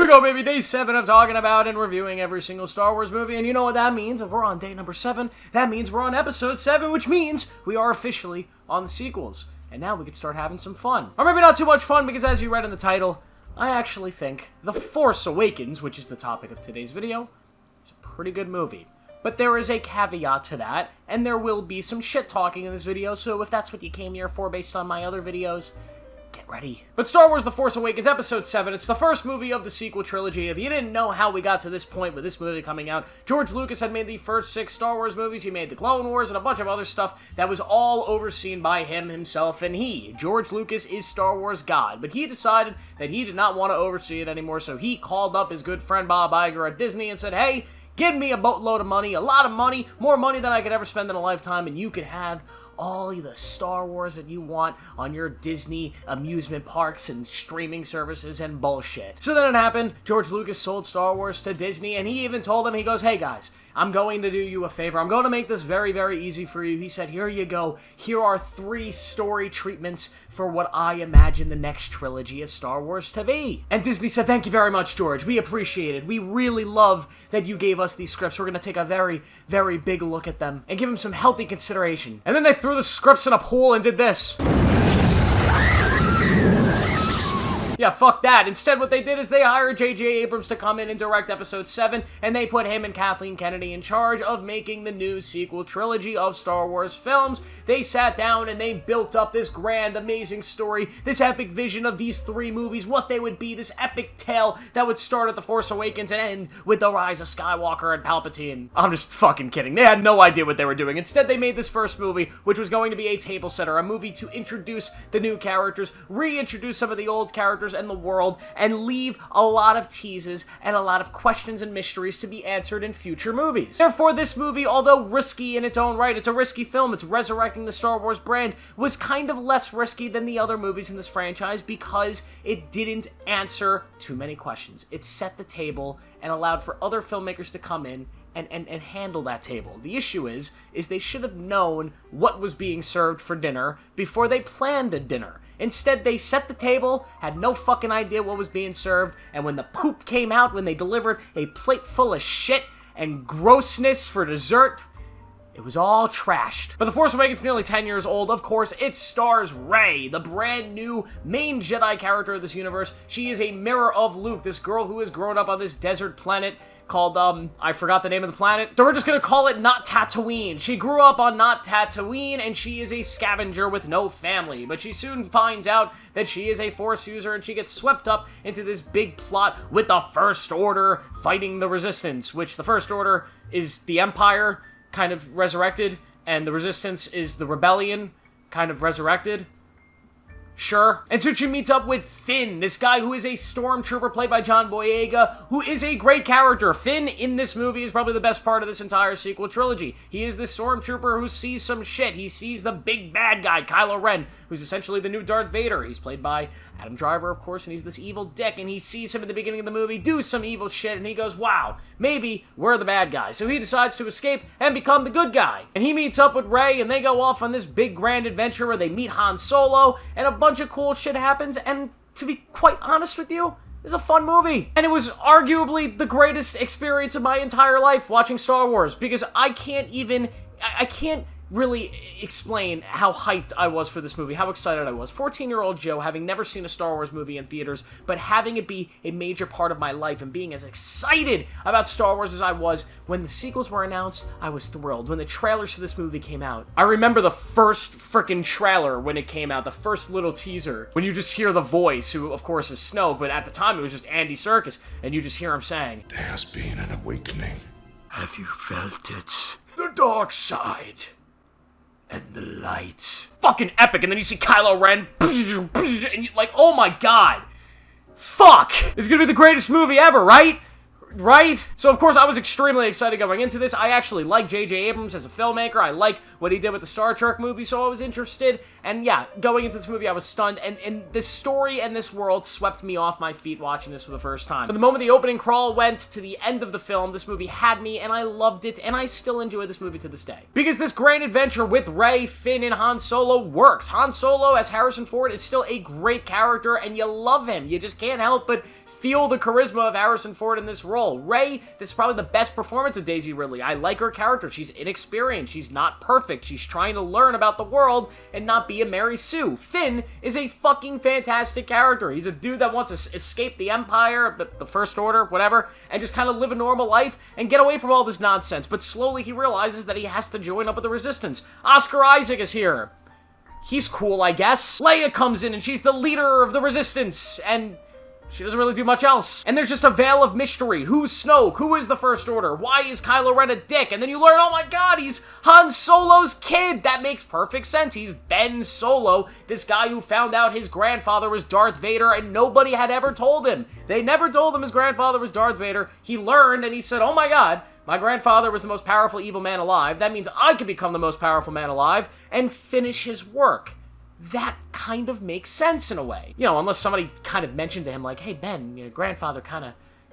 we go, baby. Day 7 of talking about and reviewing every single Star Wars movie. And you know what that means? If we're on day number 7, that means we're on episode 7, which means we are officially on the sequels. And now we can start having some fun. Or maybe not too much fun, because as you read in the title, I actually think The Force Awakens, which is the topic of today's video, is a pretty good movie. But there is a caveat to that, and there will be some shit talking in this video, so if that's what you came here for based on my other videos, get ready. But Star Wars The Force Awakens Episode 7, it's the first movie of the sequel trilogy. If you didn't know how we got to this point with this movie coming out, George Lucas had made the first 6 Star Wars movies, he made the Clone Wars, and a bunch of other stuff that was all overseen by him himself, and George Lucas, is Star Wars God. But he decided that he did not want to oversee it anymore, so he called up his good friend Bob Iger at Disney and said, hey, give me a boatload of money, a lot of money, more money than I could ever spend in a lifetime, and you can have all the Star Wars that you want on your Disney amusement parks and streaming services and bullshit. So then it happened. George Lucas sold Star Wars to Disney, and he even told them, he goes, hey guys, I'm going to do you a favor. I'm going to make this very, very easy for you. He said, here you go. Here are 3 story treatments for what I imagine the next trilogy of Star Wars to be. And Disney said, thank you very much, George. We appreciate it. We really love that you gave us these scripts. We're going to take a very, very big look at them and give them some healthy consideration. And then they threw the scripts in a pool and did this. Yeah, fuck that. Instead, what they did is they hired J.J. Abrams to come in and direct Episode 7, and they put him and Kathleen Kennedy in charge of making the new sequel trilogy of Star Wars films. They sat down and they built up this grand, amazing story, this epic vision of these 3 movies, what they would be, this epic tale that would start at The Force Awakens and end with the rise of Skywalker and Palpatine. I'm just fucking kidding. They had no idea what they were doing. Instead, they made this first movie, which was going to be a table setter, a movie to introduce the new characters, reintroduce some of the old characters and the world, and leave a lot of teases and a lot of questions and mysteries to be answered in future movies. Therefore, this movie, although risky in its own right, it's a risky film, it's resurrecting the Star Wars brand, was kind of less risky than the other movies in this franchise because it didn't answer too many questions. It set the table and allowed for other filmmakers to come in and handle that table. The issue is they should have known what was being served for dinner before they planned a dinner. Instead, they set the table, had no fucking idea what was being served, and when the poop came out, when they delivered a plate full of shit and grossness for dessert, it was all trashed. But The Force Awakens is nearly 10 years old. Of course, it stars Rey, the brand new main Jedi character of this universe. She is a mirror of Luke, this girl who has grown up on this desert planet called, I forgot the name of the planet. So we're just gonna call it Not Tatooine. She grew up on Not Tatooine, and she is a scavenger with no family. But she soon finds out that she is a Force user, and she gets swept up into this big plot with the First Order fighting the Resistance, which the First Order is the Empire, kind of resurrected, and the Resistance is the Rebellion, kind of resurrected. Sure. And so she meets up with Finn, this guy who is a stormtrooper played by John Boyega, who is a great character. Finn in this movie is probably the best part of this entire sequel trilogy. He is this stormtrooper who sees some shit. He sees the big bad guy, Kylo Ren, who's essentially the new Darth Vader. He's played by Adam Driver, of course, and he's this evil dick, and he sees him at the beginning of the movie do some evil shit, and he goes, wow, maybe we're the bad guy. So he decides to escape and become the good guy. And he meets up with Rey, and they go off on this big grand adventure where they meet Han Solo, and a bunch of cool shit happens, and to be quite honest with you, it's a fun movie. And it was arguably the greatest experience of my entire life watching Star Wars, because I can't really explain how hyped I was for this movie, how excited I was. 14-year-old Joe, having never seen a Star Wars movie in theaters, but having it be a major part of my life and being as excited about Star Wars as I was. When the sequels were announced, I was thrilled. When the trailers for this movie came out, I remember the first freaking trailer when it came out, the first little teaser, when you just hear the voice, who of course is Snoke, but at the time it was just Andy Serkis, and you just hear him saying, "There has been an awakening. Have you felt it? The dark side. And the light." Fucking epic. And then you see Kylo Ren, and you're like, oh my god. Fuck. It's gonna be the greatest movie ever, right? Right? So, of course, I was extremely excited going into this. I actually like J.J. Abrams as a filmmaker. I like what he did with the Star Trek movie, so I was interested. And yeah, going into this movie, I was stunned. And this story and this world swept me off my feet watching this for the first time. But the moment the opening crawl went to the end of the film, this movie had me, and I loved it, and I still enjoy this movie to this day. Because this grand adventure with Rey, Finn, and Han Solo works. Han Solo as Harrison Ford is still a great character, and you love him. You just can't help but feel the charisma of Harrison Ford in this role. Rey, this is probably the best performance of Daisy Ridley. I like her character. She's inexperienced. She's not perfect. She's trying to learn about the world and not be a Mary Sue. Finn is a fucking fantastic character. He's a dude that wants to escape the Empire, the First Order, whatever, and just kind of live a normal life and get away from all this nonsense. But slowly he realizes that he has to join up with the Resistance. Oscar Isaac is here. He's cool, I guess. Leia comes in and she's the leader of the Resistance, and she doesn't really do much else. And there's just a veil of mystery. Who's Snoke? Who is the First Order? Why is Kylo Ren a dick? And then you learn, oh my god, he's Han Solo's kid. That makes perfect sense. He's Ben Solo, this guy who found out his grandfather was Darth Vader and nobody had ever told him. They never told him his grandfather was Darth Vader. He learned and he said, oh my god, my grandfather was the most powerful evil man alive. That means I can become the most powerful man alive and finish his work. That kind of makes sense in a way. You know, unless somebody kind of mentioned to him, like, hey, Ben, your grandfather kind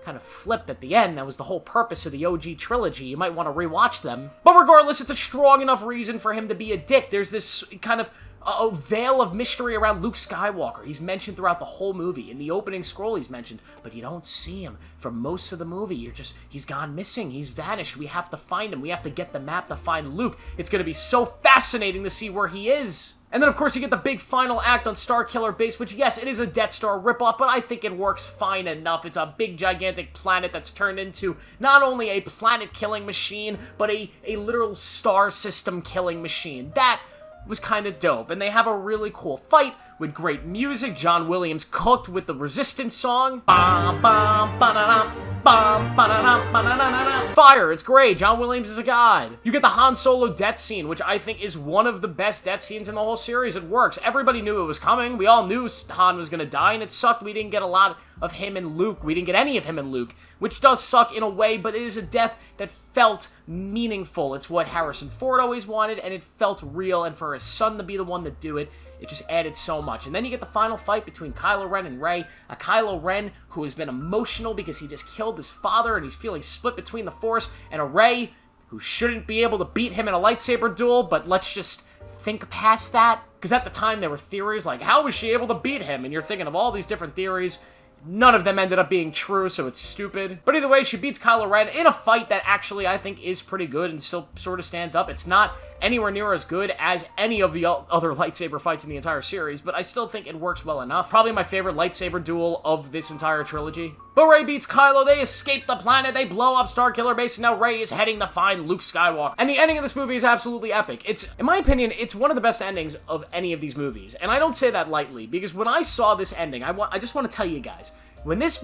of flipped at the end. That was the whole purpose of the OG trilogy. You might want to rewatch them. But regardless, it's a strong enough reason for him to be a dick. There's this kind of a veil of mystery around Luke Skywalker. He's mentioned throughout the whole movie. In the opening scroll, he's mentioned, but you don't see him for most of the movie. He's gone missing. He's vanished. We have to find him. We have to get the map to find Luke. It's going to be so fascinating to see where he is. And then, of course, you get the big final act on Starkiller Base, which, yes, it is a Death Star ripoff, but I think it works fine enough. It's a big, gigantic planet that's turned into not only a planet-killing machine, but a literal star system-killing machine. That was kind of dope, and they have a really cool fight with great music. John Williams cooked with the Resistance song. Bum, bum, ba-da-dum, bum, ba-da-dum, ba-da-da-da-da. Fire, it's great. John Williams is a god. You get the Han Solo death scene, which I think is one of the best death scenes in the whole series. It works. Everybody knew it was coming. We all knew Han was gonna die, and it sucked. We didn't get a lot of him and Luke. We didn't get any of him and Luke, which does suck in a way, but it is a death that felt meaningful. It's what Harrison Ford always wanted, and it felt real, and for his son to be the one to do it, it just added so much. And then you get the final fight between Kylo Ren and Rey. A Kylo Ren who has been emotional because he just killed his father and he's feeling split between the Force, and a Rey who shouldn't be able to beat him in a lightsaber duel, but let's just think past that. Because at the time there were theories like, how was she able to beat him? And you're thinking of all these different theories. None of them ended up being true, so it's stupid. But either way, she beats Kylo Ren in a fight that actually I think is pretty good and still sort of stands up. It's not anywhere near as good as any of the other lightsaber fights in the entire series, but I still think it works well enough. Probably my favorite lightsaber duel of this entire trilogy. But Rey beats Kylo, they escape the planet, they blow up Starkiller Base, and now Rey is heading to find Luke Skywalker. And the ending of this movie is absolutely epic. It's, in my opinion, it's one of the best endings of any of these movies. And I don't say that lightly, because when I saw this ending, I just want to tell you guys, when this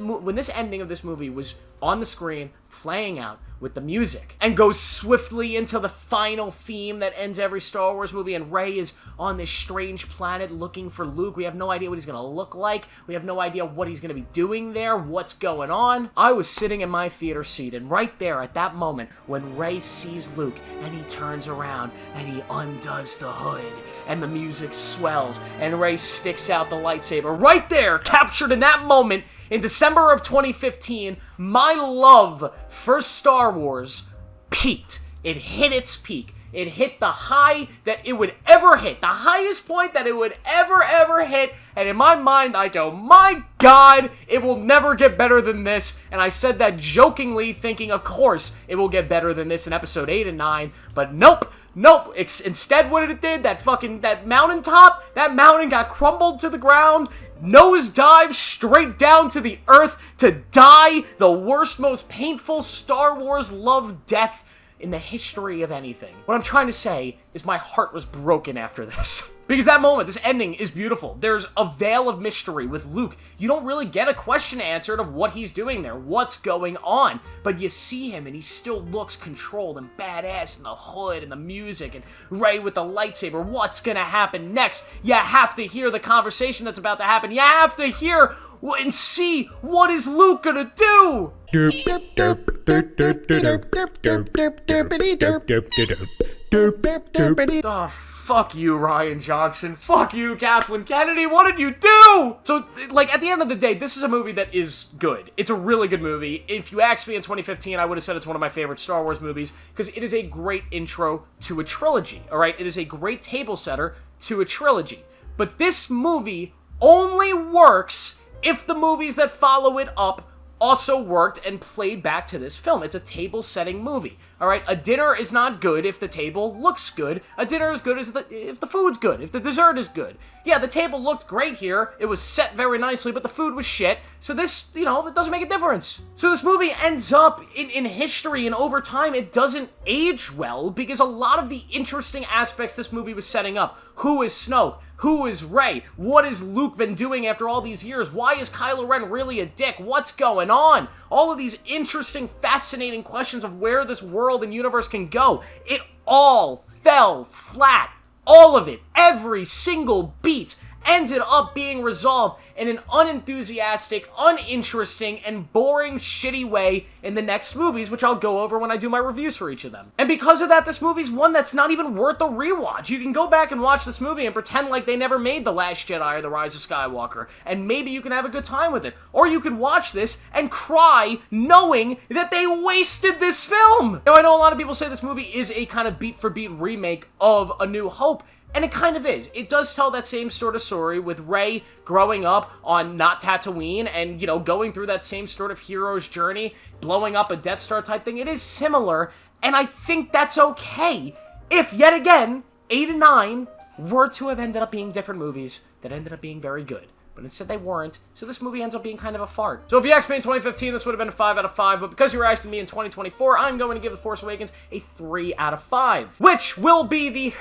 ending of this movie was on the screen, playing out with the music, and goes swiftly into the final theme that ends every Star Wars movie, and Rey is on this strange planet looking for Luke. We have no idea what he's gonna look like. We have no idea what he's gonna be doing there, what's going on. I was sitting in my theater seat, and right there at that moment, when Rey sees Luke, and he turns around, and he undoes the hood, and the music swells, and Rey sticks out the lightsaber. Right there, captured in that moment, in December of 2015, my love for Star Wars peaked. It hit its peak. It hit the high that it would ever hit. The highest point that it would ever hit. And in my mind, I go, my God, it will never get better than this. And I said that jokingly, thinking, of course, it will get better than this in episode 8 and 9. But nope. Nope, instead what it did, that mountaintop, that mountain got crumbled to the ground, nosedive straight down to the earth to die the worst, most painful Star Wars love death in the history of anything. What I'm trying to say is my heart was broken after this. Because that moment, this ending is beautiful. There's a veil of mystery with Luke. You don't really get a question answered of what he's doing there, what's going on. But you see him and he still looks controlled and badass in the hood and the music and Rey with the lightsaber. What's gonna happen next? You have to hear the conversation that's about to happen. You have to hear and see what is Luke gonna do. Oh, fuck you, Ryan Johnson. Fuck you, Kathleen Kennedy. What did you do? So, like, at the end of the day, this is a movie that is good. It's a really good movie. If you asked me in 2015, I would have said it's one of my favorite Star Wars movies because it is a great intro to a trilogy, all right? It is a great table setter to a trilogy. But this movie only works if the movies that follow it up also worked and played back to this film. It's a table-setting movie, all right? A dinner is not good if the table looks good. A dinner is good if the food's good, if the dessert is good. Yeah, the table looked great here. It was set very nicely, but the food was shit. So this, it doesn't make a difference. So this movie ends up in history, and over time, it doesn't age well because a lot of the interesting aspects this movie was setting up. Who is Snoke? Who is Rey? What has Luke been doing after all these years? Why is Kylo Ren really a dick? What's going on? All of these interesting, fascinating questions of where this world and universe can go. It all fell flat. All of it, every single beat, ended up being resolved in an unenthusiastic, uninteresting, and boring, shitty way in the next movies, which I'll go over when I do my reviews for each of them. And because of that, this movie's one that's not even worth a rewatch. You can go back and watch this movie and pretend like they never made The Last Jedi or The Rise of Skywalker, and maybe you can have a good time with it. Or you can watch this and cry knowing that they wasted this film! Now, I know a lot of people say this movie is a kind of beat-for-beat remake of A New Hope, and it kind of is. It does tell that same sort of story with Rey growing up on not Tatooine and, going through that same sort of hero's journey, blowing up a Death Star type thing. It is similar, and I think that's okay if, yet again, 8 and 9 were to have ended up being different movies that ended up being very good. But instead they weren't, so this movie ends up being kind of a fart. So if you asked me in 2015, this would have been a 5 out of 5, but because you were asking me in 2024, I'm going to give The Force Awakens a 3 out of 5, which will be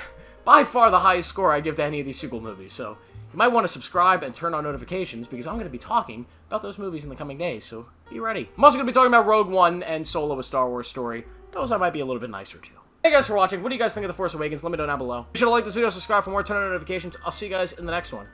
by far the highest score I give to any of these sequel movies, so you might want to subscribe and turn on notifications because I'm going to be talking about those movies in the coming days, so be ready. I'm also going to be talking about Rogue One and Solo: A Star Wars Story. Those I might be a little bit nicer to. Hey guys for watching. What do you guys think of The Force Awakens? Let me know down below. Be sure to like this video, subscribe for more, turn on notifications. I'll see you guys in the next one.